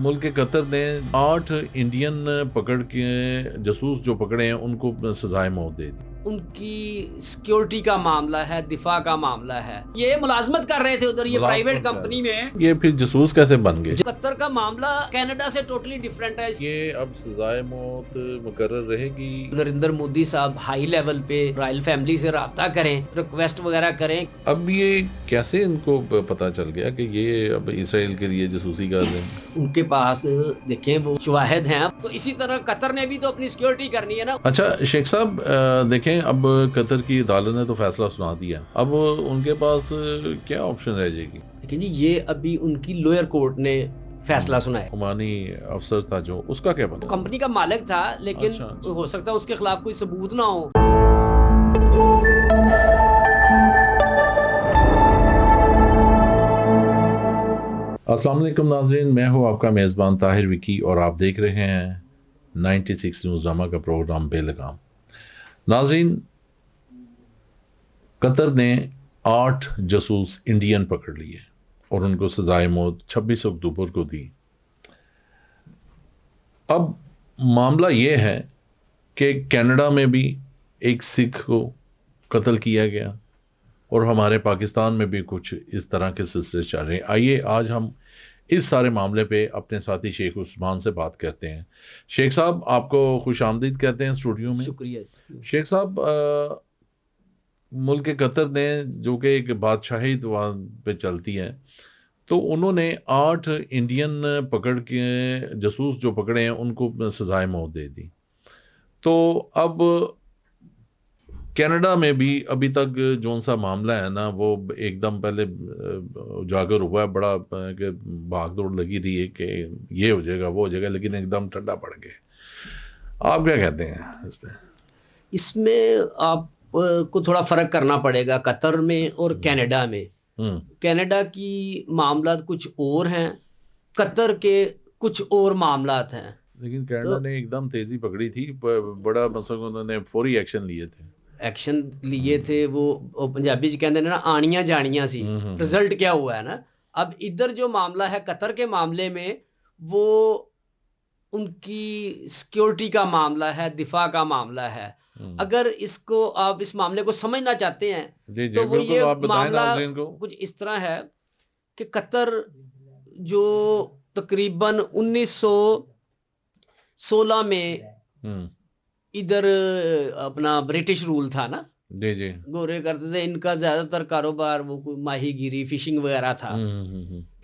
मुल्क कतर ने 8 इंडियन पकड़ के जासूस जो पकड़े हैं उनको सजाए मौत दे दी। उनकी सिक्योरिटी का मामला है, दिफा का मामला है। ये मुलाजमत कर रहे थे उधर, ये प्राइवेट कंपनी में। ये फिर जासूस कैसे बन गए? कतर का मामला कनाडा से टोटली डिफरेंट है। ये अब सजाए मौत मुकर्रर रहेगी। नरेंद्र मोदी साहब हाई लेवल पे रॉयल फैमिली से राब्ता करें, रिक्वेस्ट वगैरह करें। अब ये कैसे इनको पता चल गया कि ये अब इसराइल के लिए जासूसी कर रहे हैं? उनके पास देखें वो शवाहिद हैं। तो इसी तरह कतर ने भी तो अपनी सिक्योरिटी करनी है ना। अच्छा शेख साहब, देखें अब कतर की अदालत ने तो फैसला सुना दिया, अब उनके पास क्या ऑप्शन रह जाएगी? देखिए जी, ये अभी उनकी लोअर कोर्ट ने फैसला सुनाया। ओमानी अफसर था जो, उसका क्या बना? कंपनी का मालिक था, लेकिन अच्छा। हो सकता है उसके खिलाफ कोई सबूत ना हो। अस्सलाम वालेकुम नाज़रीन, मैं हूँ आपका मेज़बान ताहिर विकी और आप देख रहे हैं 96 न्यूज़नामा का प्रोग्राम बेलगाम। नाज़रीन, कतर ने 8 जासूस इंडियन पकड़ लिए और उनको सजाए मौत 26 अक्टूबर को दी। अब मामला ये है कि कनाडा में भी एक सिख को कत्ल किया गया और हमारे पाकिस्तान में भी कुछ इस तरह के सिलसिले चल रहे हैं। आइए आज हम इस सारे मामले पे अपने साथी शेख उस्मान से बात करते हैं। शेख साहब, आपको खुशामदीद कहते हैं स्टूडियो में। शुक्रिया। शेख साहब, मुल्क कतर ने, जो कि एक बादशाही वहाँ पे चलती है, तो उन्होंने 8 इंडियन पकड़ के जासूस जो पकड़े हैं उनको सजाए मौत दे दी। तो अब कनाडा में भी अभी तक जो सा मामला है ना, वो एकदम पहले उजागर हुआ है, बड़ा कि भाग दौड़ लगी रही है कि ये हो जाएगा वो हो जाएगा, लेकिन एकदम ठंडा पड़ गया। आप क्या कहते हैं इसमें? इसमें आप को थोड़ा फर्क करना पड़ेगा कतर में और कनाडा में। कनाडा की मामला कुछ और हैं, कतर के कुछ और मामलात हैं। लेकिन कनाडा ने एकदम तेजी पकड़ी थी, बड़ा मतलब उन्होंने फौरी एक्शन लिए थे। वो पंजाबी जी कहते हैं ना, आनियां जानियां सी। रिजल्ट क्या हुआ है ना। अब इधर जो मामला है कतर के मामले में, वो उनकी सिक्योरिटी का मामला है, दिफा का मामला है। अगर इसको आप इस मामले को समझना चाहते हैं तो वो ये मामला कुछ इस तरह है कि कतर जो तकरीबन 1916 में इधर अपना ब्रिटिश रूल था ना, जी गोरे करते थे, इनका ज्यादातर कारोबार वो कोई माहीगिरी फिशिंग वगैरह था।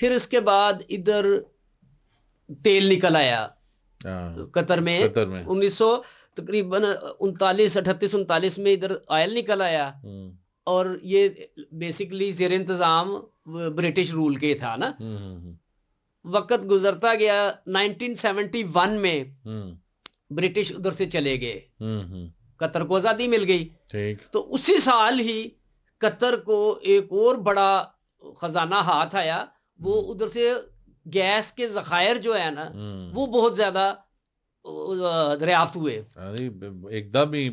फिर उसके बाद इधर तेल निकल आया कतर में तकरीबन 39 में इधर ऑयल निकल आया। और ये बेसिकली ज़ेर इंतजाम ब्रिटिश रूल के था ना। वक्त गुजरता गया, 1971 में ब्रिटिश उधर से चले गए, कतर को आजादी मिल गई। तो उसी साल ही कतर को एक और बड़ा खजाना हाथ आया। वो उधर से गैस के जखायर जो है ना, वो बहुत ज्यादा दरियाफ्त हुए। एकदम ही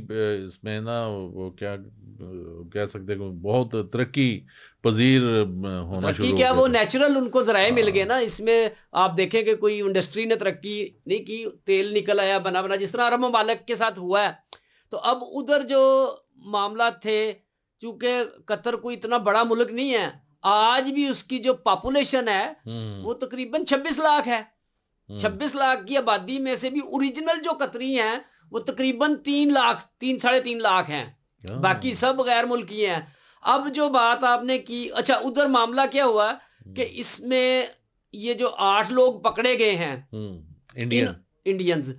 इसमें ना वो क्या कह सकते हैं, बहुत तरक्की पजीर होना शुरू हो गया। वो नेचुरल उनको जराए मिल गए ना। इसमें आप देखें कि कोई इंडस्ट्री ने तरक्की नहीं की, तेल निकल आया बना बना, जिस तरह अरब ममालिक के साथ हुआ है। तो अब उधर जो मामला थे, चूंकि कतर कोई इतना बड़ा मुल्क नहीं है, आज भी उसकी जो पॉपुलेशन है वो तकरीबन 26 लाख है। 26 लाख की आबादी में से भी ओरिजिनल जो कतरी हैं वो तकरीबन 3.5 लाख हैं। बाकी सब गैर मुल्की हैं। अब जो बात आपने की, अच्छा उधर मामला क्या हुआ कि इसमें ये जो 8 लोग पकड़े गए हैं इंडियंस,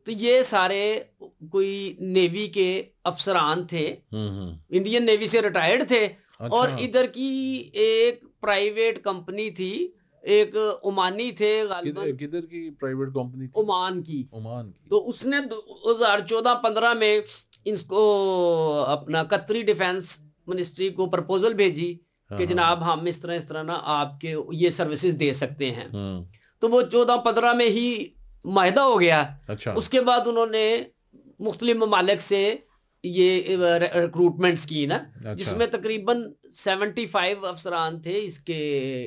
तो ये सारे कोई नेवी के अफसरान थे, इंडियन नेवी से रिटायर्ड थे। अच्छा। और इधर की एक प्राइवेट कंपनी थी, एक ओमानी थे, किधर की प्राइवेट कंपनी थी? ओमान की। तो उसने 2014-15 में इसको अपना कतरी डिफेंस मिनिस्ट्री को प्रपोजल भेजी कि जनाब हम इस तरह ना आपके ये सर्विसेज दे सकते हैं। तो वो 14-15 में ही माहिदा हो गया। अच्छा। उसके बाद उन्होंने मुख्तलिफ ममालिक से ये रिक्रूटमेंट्स की ना। अच्छा। जिसमें तकरीबन 75 अफसरान थे इसके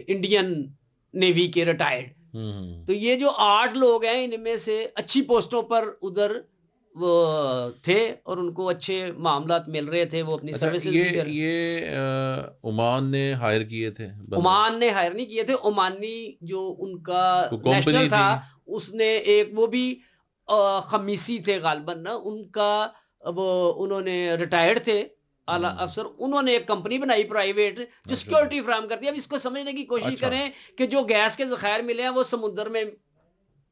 इंडियन नेवी के रिटायर्ड। तो ये जो 8 लोग हैं इनमें से अच्छी पोस्टों पर उधर वो थे और उनको अच्छे मामलात मिल रहे थे, वो अपनी अच्छा, सर्विसेज भी दे रहे। ये ओमान ने हायर किए थे बंदे? ओमान ने हायर नहीं किए थे, ओमानी जो उनका तो नेशनल कंपनी था थी। उसने एक वो भी खमीसी थे गालबन ना उनका, वो उन्होंने रिटायर्ड थे आला अफसर, उन्होंने एक कंपनी बनाई प्राइवेट जो अच्छा सिक्योरिटी फ्राहम करती है। अब इसको समझने की कोशिश अच्छा करें कि जो गैस के ज़खायर मिले हैं वो समुद्र में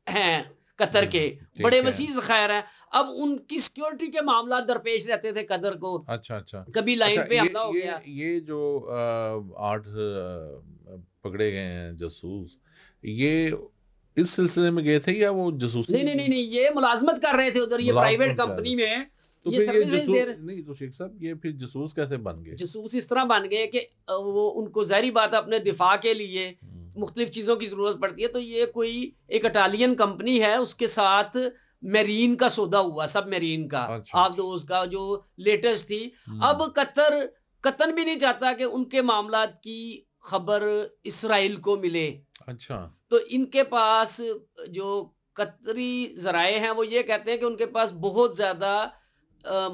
हैं कतर के, बड़े ठीक है। वसी ज़खायर हैं। अब उनकी सिक्योरिटी के मामला दरपेश रहते थे कतर को, अच्छा अच्छा कभी अच्छा, लाइन पे ये हमला हो ये गया। ये जो 8 पकड़े गए हैं जासूस, ये इस सिलसिले में गए थे या वो जासूसी नहीं नहीं नहीं नहीं, ये मुलाजमत कर रहे थे उधर, ये प्राइवेट मुलाजमत कर रहे? कंपनी में तो ये फिर ये सर्विसेज दे जासूस रहे। नहीं, तो शेख साहब ये फिर जासूस कैसे बन गए? जासूस इस तरह बन गए कि वो उनको ज़ाहिर बात है अपने दिफा के लिए मुख्तलिफ चीज़ों की ज़रूरत पड़ती है। तो ये कोई एक इटालियन कंपनी है, उसके साथ मेरीन का सौदा हुआ, सब मेरीन का, अच्छा आप अच्छा। दो उसका जो लेटेस्ट थी। अब हम्म, कतर कतन भी नहीं चाहता कि उनके मामलात की खबर इसराइल को मिले। अच्छा। तो इनके पास जो कतरी ज़राए हैं वो ये कहते हैं कि उनके पास बहुत ज़्यादा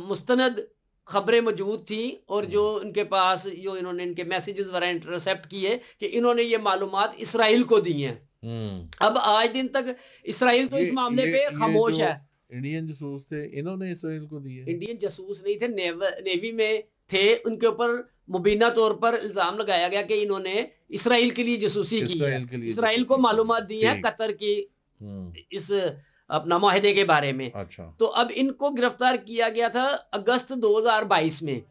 मुस्तनद खबरें मौजूद थी और जो इनके पास जो इन्होंने इनके मैसेजेस वगैरह इंटरसेप्ट किए कि इन्होंने ये मालूमात इसराइल को दी हैं। हम्म। अब आज दिन तक इसराइल तो इस मामले पे ये खामोश जो है। इंडियन जासूस थे इन्होंने इसराइल को दिए? इंडियन जासूस नहीं थे, नेवी में थे, उनके ऊपर मुबीना तौर पर इल्जाम लगाया गया कि इन्होंने इसराइल के लिए जासूसी की है, इसराइल के लिए इसराइल को जासूसी की है। मालूमात दी है ठीक। कतर की हम्म। इस अपना माहिदे के बारे में। अच्छा। तो अब इनको गिरफ्तार किया गया था अगस्त 2022 में।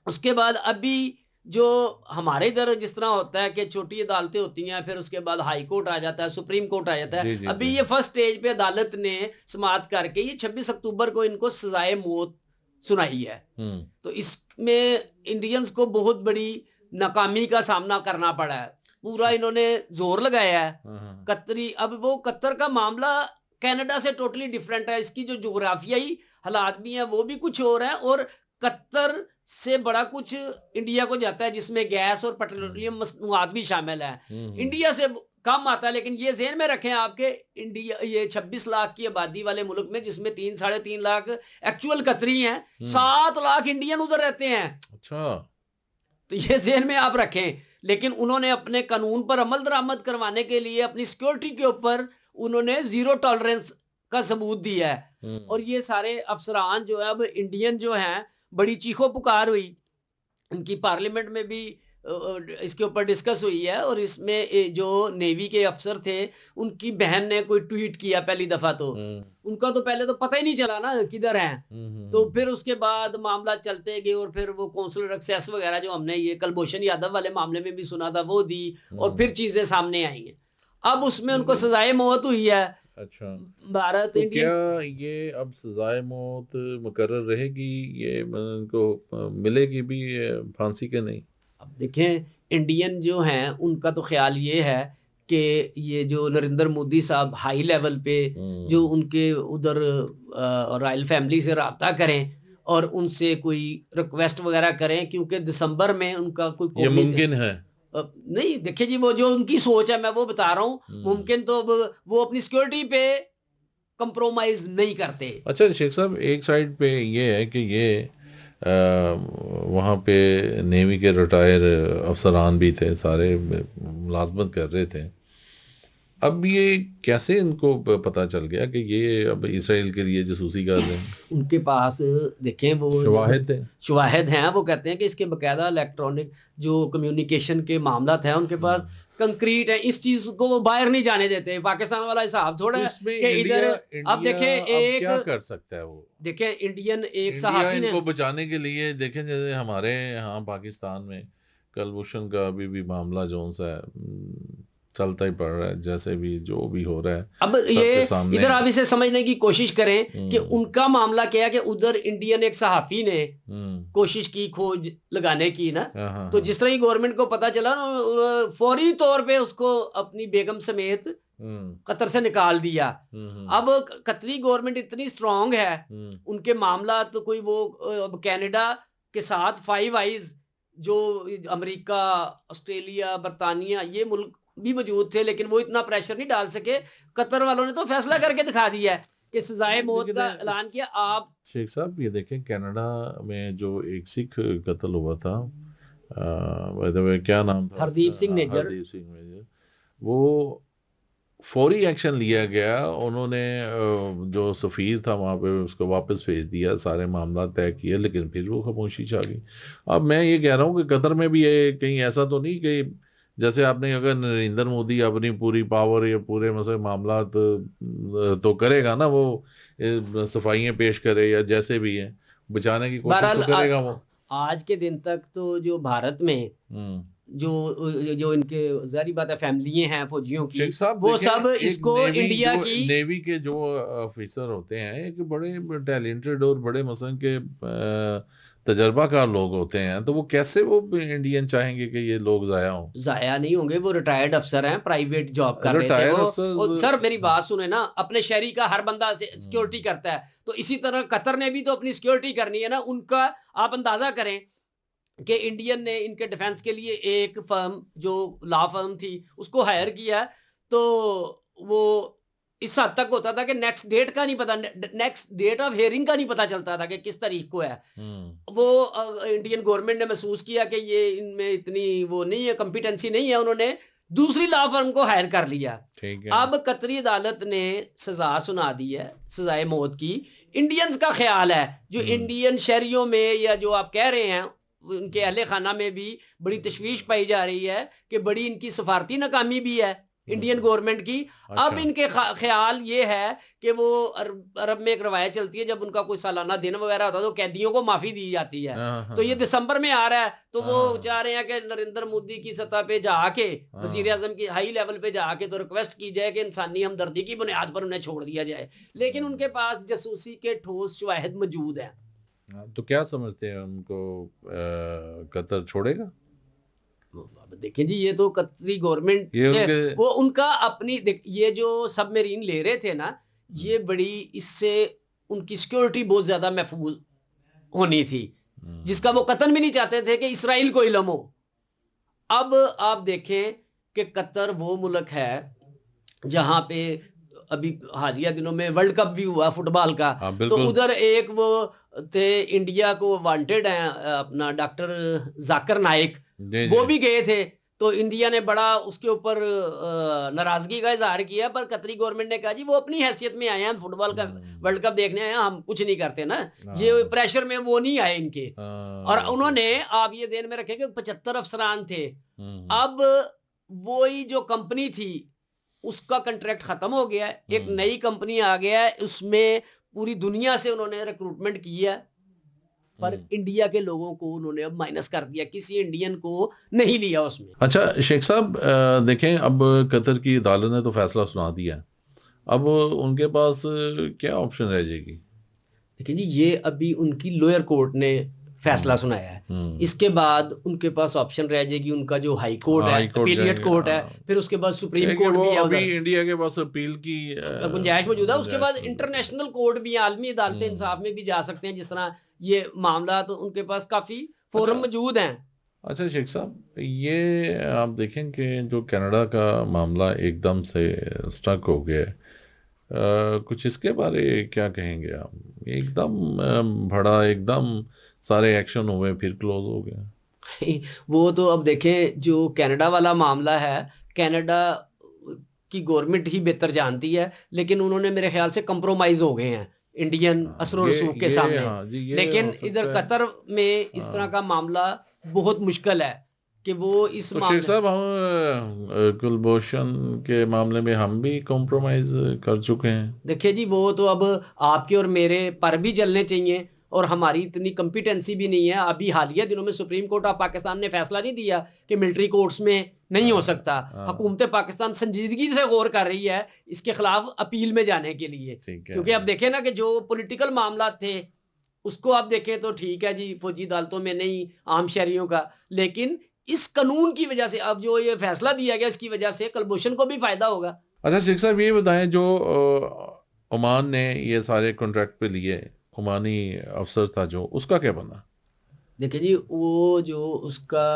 उसके बाद अभी जो हमारे इधर जिस तरह होता है कि छोटी अदालतें होती हैं, फिर उसके बाद हाई कोर्ट आ जाता है, सुप्रीम कोर्ट आ जाता जी है। जी अभी जी। ये फर्स्ट स्टेज पे अदालत ने समाअत करके ये 26 अक्टूबर को इनको सजाए मौत सुनाई है। तो इसमें इंडियंस को बहुत बड़ी नाकामी का सामना करना पड़ा है। पूरा इन्होंने जोर लगाया है कतरी। अब वो कतर का मामला कनाडा से टोटली डिफरेंट है, इसकी जो जोग्राफियाई हालात भी हैं वो भी कुछ और है, और कतर से बड़ा कुछ इंडिया को जाता है जिसमें गैस और पेट्रोलियम मसनूआत भी शामिल है। इंडिया से कम आता है, लेकिन ये ज़हन में रखें आपके इंडिया ये 26 लाख की आबादी वाले मुल्क में जिसमें 3-3.5 लाख एक्चुअल कतरी हैं, 7 लाख इंडियन उधर रहते हैं। अच्छा। तो ये ज़हन में आप रखें। लेकिन उन्होंने अपने कानून पर अमल दरामद करवाने के लिए अपनी सिक्योरिटी के ऊपर उन्होंने जीरो टॉलरेंस का सबूत दिया है। और ये सारे अफसरान जो है अब इंडियन जो हैं, बड़ी चीखों पुकार हुई, इनकी पार्लियामेंट में भी इसके ऊपर डिस्कस हुई है। और इसमें जो नेवी के अफसर थे उनकी बहन ने कोई ट्वीट किया पहली दफा, तो उनका तो पहले तो पता ही नहीं चला ना किधर हैं। तो फिर उसके बाद मामला चलते गए और फिर वो काउंसलर एक्सेस वगैरह जो हमने ये कुलभूषण यादव वाले मामले में भी सुना था वो दी, और फिर चीजें सामने आई हैं। अब उसमें उनको सजाए मौत हुई है। अच्छा। भारत तो इंडियन क्या ये अब सजाए मौत मुकर्रर रहेगी, ये इनको मिलेगी भी फांसी के नहीं? अब देखें, इंडियन जो हैं उनका तो ख्याल ये है कि ये जो नरेंद्र मोदी साहब हाई लेवल पे जो उनके उधर रॉयल फैमिली से रब्ता करें और उनसे कोई रिक्वेस्ट वगैरह करें, क्योंकि दिसंबर में उनका कोई ये कौमी मुमकिन है? नहीं, देखिए जी, वो जो उनकी सोच है मैं वो बता रहा हूँ। मुमकिन तो अब वो अपनी सिक्योरिटी पे कंप्रोमाइज नहीं करते। अच्छा शेख साहब, एक साइड पे ये है कि ये वहाँ पे नेवी के रिटायर अफसरान भी थे, सारे मुलाजमत कर रहे थे। अब ये कैसे इनको पता चल गया कि ये अब इसराइल के लिए जासूसी कर रहे हैं? उनके पास देखें वो शवाहिद थे? शवाहिद हैं, वो कहते हैं कि इसके बकायदा इलेक्ट्रॉनिक जो कम्युनिकेशन के मामला हैं उनके पास कंक्रीट है। इस चीज को वो बाहर नहीं जाने देते। पाकिस्तान वाला हिसाब थोड़ा तो है इसमें कि इधर इंडिया अब देखें अब क्या एक कर सकता है? वो देखें इंडियन एक इंडिया सहाफी ने इनको बचाने के लिए, देखें जैसे हमारे यहाँ पाकिस्तान में कुलभूषण का अभी भी मामला जो सा है चलता ही पड़ रहा है, जैसे भी जो भी हो रहा है अब ये इधर आप इसे समझने की कोशिश करें कि उनका मामला क्या है कि उधर इंडियन एक सहाफी ने कोशिश की खोज लगाने की ना, तो जिस तरह ही गवर्नमेंट को पता चला ना, फौरी तौर पे उसको अपनी बेगम समेत कतर से निकाल दिया। अब कतरी गवर्नमेंट इतनी स्ट्रांग है, उनके मामला तो कोई वो अब कनाडा के साथ फाइव आइज जो अमेरिका, ऑस्ट्रेलिया, बरतानिया, ये मुल्क भी मौजूद थे, लेकिन वो इतना प्रेशर नहीं डाल सके। कतर वालों ने तो फैसला करके दिखा दिया है कि सजाए मौत का ऐलान किया। आप शेख साहब ये देखें, कनाडा में जो एक सिख कत्ल हुआ था, बाय द वे क्या नाम था हरदीप उसका? सिंह नेजर, हरदीप सिंह मेजर। वो फौरी एक्शन लिया गया, उन्होंने जो सफ़ीर था वहाँ पे उसको वापस भेज दिया, सारे मामला तय किए, लेकिन फिर वो खामोशी छा गई। अब मैं ये कह रहा हूँ कि कतर में भी ये कहीं ऐसा तो नहीं कि जैसे आपने, अगर नरेंद्र मोदी अपनी पूरी पावर या पूरे मसले मामला तो करेगा ना, वो सफाइयाँ पेश करे या जैसे भी है, बचाने की कोशिश बहरहाल तो करेगा वो। आज के दिन तक तो जो भारत में हम्म जो जो इनके जारी बात है फैमिली हैं फौजियों की, शेख साहब वो देखें, सब एक इसको नेवी इंडिया जो की नेवी के जो ऑफिसर होते हैं, एक बड़े टैलेंटेड और बड़े मसलन के तजर्बाकार लोग होते हैं, तो वो कैसे वो इंडियन चाहेंगे कि ये लोग जाया हों? जाया नहीं होंगे, वो रिटायर्ड अफसर हैं, प्राइवेट जॉब कर रहे थे रिटायर वो। और अफसर्स। सर मेरी बात सुने ना, अपने शहरी का हर बंदा सिक्योरिटी करता है, तो इसी तरह कतर ने भी तो अपनी सिक्योरिटी करनी है ना उनका। आप अंदाजा करें कि इंडियन ने इनके डिफेंस के लिए एक फर्म जो लॉ फर्म थी उसको हायर किया, तो वो इस हद तक होता था कि नेक्स्ट डेट का नहीं पता, नेक्स्ट डेट ऑफ हियरिंग का नहीं पता चलता था कि किस तारीख को है। वो इंडियन गवर्नमेंट ने महसूस किया कि ये इनमें इतनी वो नहीं है, कॉम्पिटेंसी नहीं है, उन्होंने दूसरी लॉ फर्म को हायर कर लिया। ठीक है। अब कतरी अदालत ने सजा सुना दी है, सजाए मौत की। इंडियंस का ख्याल है, जो इंडियन शहरियों में या जो आप कह रहे हैं उनके अहले खाना में भी बड़ी तशवीश पाई जा रही है कि बड़ी इनकी सफारती नाकामी भी है इंडियन गवर्नमेंट की। अच्छा। अब इनके ख्याल ये है कि वो अरब में एक रवायत चलती है, जब उनका कोई सालाना दिन वगैरह होता है तो कैदियों को माफी दी जाती है। तो ये दिसंबर में आ रहा है, तो वो चाह रहे हैं कि नरेंद्र मोदी की सतह पे जाके, वजीर आजम की हाई लेवल पे जाके तो रिक्वेस्ट की जाए कि इंसानी हमदर्दी की बुनियाद पर उन्हें छोड़ दिया जाए, लेकिन उनके पास जासूसी के ठोस शवाहिद मौजूद हैं। तो क्या समझते हैं उनको, कतर छोड़ेगा? देखें जी, ये तो कतरी गवर्नमेंट ये उनके वो उनका अपनी ये जो सबमरीन ले रहे थे ना, ये बड़ी इससे उनकी सिक्योरिटी बहुत ज्यादा महफूज होनी थी, जिसका वो कतन भी नहीं चाहते थे कि इसराइल को इल्म हो। अब आप देखें कि कतर वो मुल्क है जहां पे अभी हालिया दिनों में वर्ल्ड कप भी हुआ फुटबॉल का। तो उधर एक वो थे इंडिया को वांटेड हैं अपना डॉक्टर जाकिर नाइक, वो भी गए थे। तो इंडिया ने बड़ा उसके ऊपर नाराजगी का इजहार किया, पर कतरी गवर्नमेंट ने कहा जी वो अपनी हैसियत में आए हैं, फुटबॉल का वर्ल्ड कप देखने आए हैं, हम कुछ नहीं करते ना, ये प्रेशर में वो नहीं आए इनके। और उन्होंने, आप ये ध्यान में रखें कि 75 अफसरान थे। अब वही जो कंपनी थी उसका कॉन्ट्रैक्ट खत्म हो गया है, एक नई कंपनी आ गया है, उसमें पूरी दुनिया से उन्होंने रिक्रूटमेंट की है, पर इंडिया के लोगों को उन्होंने अब माइनस कर दिया, किसी इंडियन को नहीं लिया उसमें। अच्छा शेख साहब, देखें, अब कतर की अदालत ने तो फैसला सुना दिया, अब उनके पास क्या ऑप्शन रह जाएगी? देखिए जी, ये अभी उनकी लोअर कोर्ट ने फैसला सुनाया है, इसके बाद उनके पास ऑप्शन रह जाएगी उनका जो हाई कोर्ट है, अपीलिएट कोर्ट है, फिर उसके बाद सुप्रीम कोर्ट भी है, अभी इंडिया के पास अपील की गुंजाइश मौजूद है। उसके बाद इंटरनेशनल कोर्ट भी, आलमी अदालत इंसाफ में भी जा सकते हैं, जिस तरह ये मामला, तो उनके पास काफी फोरम मौजूद हैं। अच्छा शेख साहब, ये आप देखें कि जो कनाडा का मामला एकदम से स्टक हो गया है, कुछ इसके बारे क्या कहेंगे आप? एकदम बड़ा, एकदम सारे एक्शन हुए फिर क्लोज हो गया। वो तो अब देखें, जो कनाडा वाला मामला है, कनाडा की गवर्नमेंट ही बेहतर जानती है, लेकिन उन्होंने मेरे ख्याल से कंप्रोमाइज हो गए हैं इंडियन असर और रसूख के सामने। लेकिन इधर कतर में इस तरह का मामला बहुत मुश्किल है कि वो इस तो शेख साहब, हम कुलभूषण के मामले में हम भी कॉम्प्रोमाइज कर चुके हैं। देखिए जी, वो तो अब आपके और मेरे पर भी चलने चाहिए, और हमारी इतनी कॉम्पिटेंसी भी नहीं है। अभी हालिया दिनों में सुप्रीम कोर्ट ऑफ पाकिस्तान ने फैसला नहीं दिया कि मिलिट्री कोर्ट्स में नहीं हो सकता। हुकूमत पाकिस्तान संजीदगी से गौर कर रही है इसके खिलाफ अपील में जाने के लिए, क्योंकि अब देखें ना कि जो पॉलिटिकल मामला थे उसको आप देखें तो ठीक है जी, फौजी अदालतों में नहीं, आम शहरियों का, लेकिन इस कानून की वजह से अब जो ये फैसला दिया गया, इसकी वजह से कुलभूषण को भी फायदा होगा। अच्छा शेख साहब, ये बताएं, जो ओमान ने ये सारे कॉन्ट्रैक्ट पे लिए, ओमानी अफसर था जो, उसका क्या बना? देखिए जी, वो जो उसका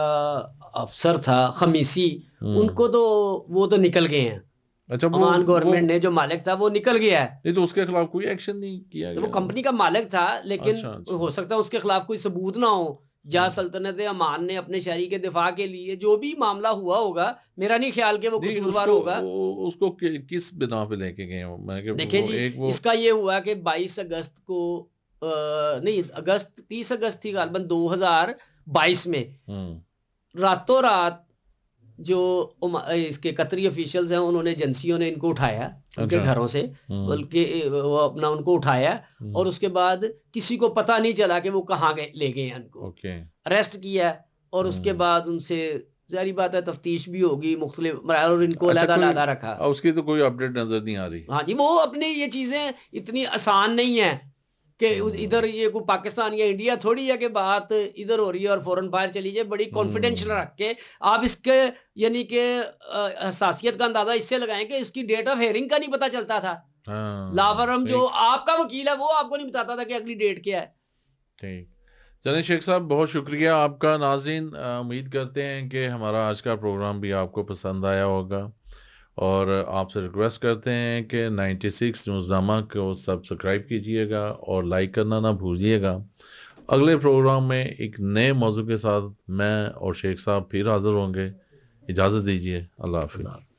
अफसर था खमीसी, उनको तो वो तो निकल गए हैं। अच्छा, ओमान वो गवर्नमेंट ने जो मालिक था वो निकल गया है। नहीं तो उसके खिलाफ कोई एक्शन नहीं किया तो वो गया? कंपनी का मालिक था, लेकिन अच्छा, अच्छा। हो सकता है उसके खिलाफ कोई सबूत ना हो, या हम्म। सल्तनत अमान ने अपने शहरी के दिफा के लिए जो भी मामला हुआ होगा, मेरा नहीं ख्याल कि वो नहीं, कसूरवार उसको होगा। उसको किस बिना पे लेके गए हो? मैं कि देखिए वो जी, एक वो। इसका ये हुआ कि 22 अगस्त को नहीं, अगस्त 30 अगस्त थी गालबन 2022 में, हम्म। रातों रात जो इसके कतरी ऑफिशियल्स हैं, उन्होंने एजेंसियों ने इनको उठाया उनके अच्छा। घरों से, हम्म। बल्कि वो अपना उनको उठाया, हम्म। और उसके बाद किसी को पता नहीं चला कि वो कहाँ गए, ले गए हैं उनको, ओके। अरेस्ट किया। और उसके हम्म। बाद उनसे जारी बात है तफ्तीश भी होगी मुख्तलिफ, और इनको अच्छा, अलग कोई अलग रखा। उसकी तो कोई अपडेट नजर नहीं आ रही। हाँ जी, वो अपने ये चीजें इतनी आसान नहीं है कि हम्म। इधर ये कोई पाकिस्तान या इंडिया थोड़ी है कि बात इधर हो रही है और फौरन बाहर चली जाए। बड़ी कॉन्फिडेंशियल हम्म। रख के आप इसके यानी कि हसासियत का अंदाजा इससे लगाएं कि इसकी डेट ऑफ हेयरिंग का नहीं पता चलता था। हाँ, लावरम जो ठीक। आपका वकील है वो आपको नहीं बताता था कि अगली डेट क्या है। ठीक। चलें शेख साहब, बहुत शुक्रिया आपका। नाज़रीन, उम्मीद करते हैं कि हमारा आज का प्रोग्राम भी आपको पसंद आया होगा, और आपसे रिक्वेस्ट करते हैं कि 96 न्यूज़नामा को सब्सक्राइब कीजिएगा और लाइक करना ना भूलिएगा। अगले प्रोग्राम में एक नए मौजू के साथ मैं और शेख साहब फिर हाज़िर होंगे। इजाज़त दीजिए। अल्लाह हाफ़िज़।